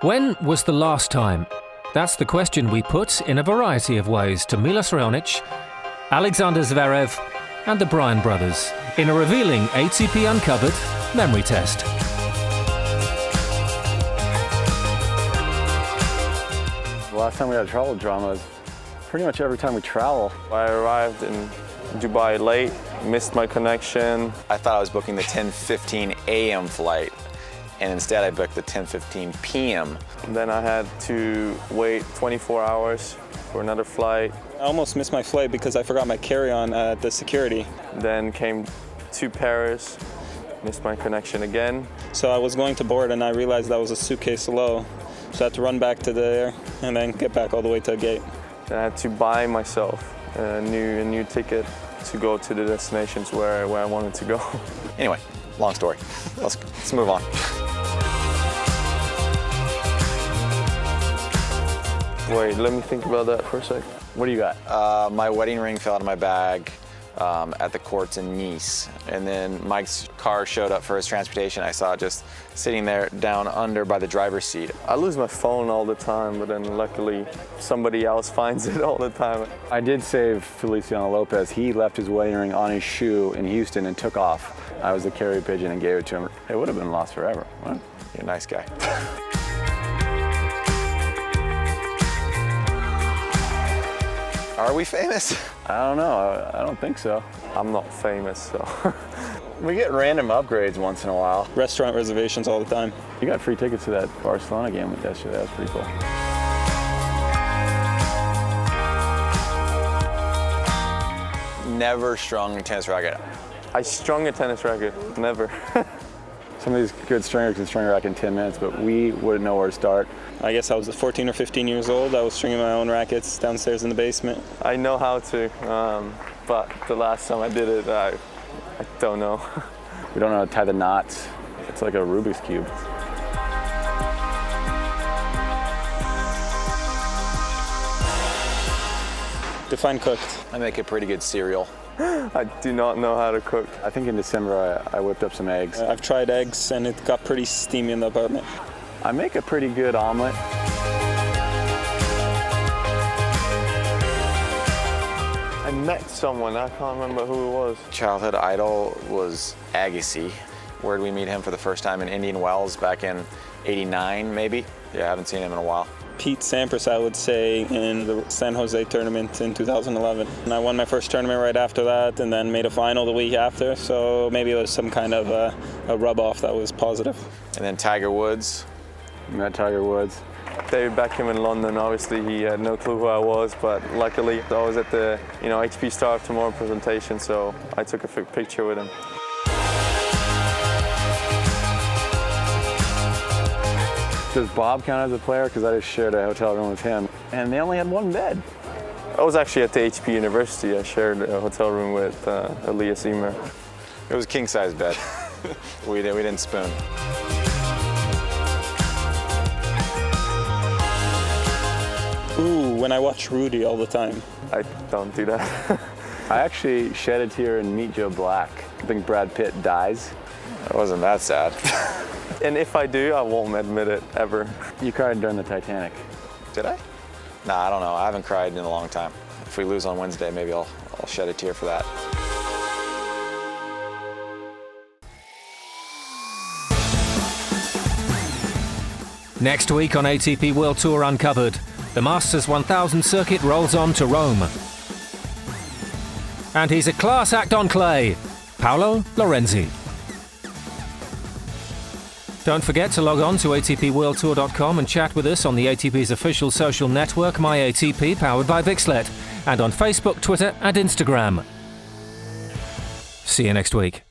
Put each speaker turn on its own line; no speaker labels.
When was the last time? That's the question we put in a variety of ways to Milos Raonic, Alexander Zverev and the Bryan brothers in a revealing ATP Uncovered memory test.
The last time we had a travel drama was pretty much every time we travel.
I arrived in Dubai late, missed my connection.
I thought I was booking the 10:15 a.m. flight, and instead I booked the 10:15 p.m.
Then I had to wait 24 hours for another flight.
I almost missed my flight because I forgot my carry-on at the security.
Then came to Paris, missed my connection again.
So I was going to board and I realized that was a suitcase low. So I had to run back to there and then get back all the way to the gate.
Then I had to buy myself a new ticket to go to the destinations where I wanted to go.
Anyway, long story. Let's move on.
Wait, let me think about that for a sec.
What do you got?
My wedding ring fell out of my bag at the courts in Nice. And then Mike's car showed up for his transportation. I saw it just sitting there down under by the driver's seat.
I lose my phone all the time, but then luckily somebody else finds it all the time.
I did save Feliciano Lopez. He left his wedding ring on his shoe in Houston and took off. I was the carrier pigeon and gave it to him. It would have been lost forever. What?
You're a nice guy. Are we famous?
I don't know. I don't think so.
I'm not famous, so.
We get random upgrades once in a while.
Restaurant reservations all the time.
You got free tickets to that Barcelona game yesterday. That was pretty cool.
Never strung a tennis racket.
I strung a tennis racket, never.
Some of these good stringers can string a racket in 10 minutes, but we wouldn't know where to start.
I guess I was 14 or 15 years old. I was stringing my own rackets downstairs in the basement.
I know how to, but the last time I did it, I don't know.
We don't know how to tie the knots. It's like a Rubik's Cube.
Define cooked.
I make a pretty good cereal.
I do not know how to cook.
I think in December I whipped up some eggs.
I've tried eggs and it got pretty steamy in the apartment.
I make a pretty good omelet.
I met someone, I can't remember who it was.
Childhood idol was Agassi. Where'd we meet him for the first time? In Indian Wells back in '89, maybe? Yeah, I haven't seen him in a while.
Pete Sampras, I would say, in the San Jose tournament in 2011. And I won my first tournament right after that and then made a final the week after. So maybe it was some kind of a rub-off that was positive.
And then Tiger Woods.
Met Tiger Woods.
David Beckham in London, obviously he had no clue who I was, but luckily I was at the HP Star of Tomorrow presentation, so I took a picture with him.
Does Bob count as a player? Because I just shared a hotel room with him, and they only had one bed.
I was actually at the HP University. I shared a hotel room with Elias Ymer.
It was a king-size bed. we didn't spoon.
Ooh, when I watch Rudy all the time.
I don't do that.
I actually shed a tear in Meet Joe Black. I think Brad Pitt dies.
It wasn't that sad.
And if I do, I won't admit it, ever.
You cried during the Titanic.
Did I? Nah, I don't know. I haven't cried in a long time. If we lose on Wednesday, maybe I'll shed a tear for that.
Next week on ATP World Tour Uncovered, the Masters 1000 circuit rolls on to Rome. And he's a class act on clay, Paolo Lorenzi. Don't forget to log on to atpworldtour.com and chat with us on the ATP's official social network, MyATP, powered by Vixlet, and on Facebook, Twitter and Instagram. See you next week.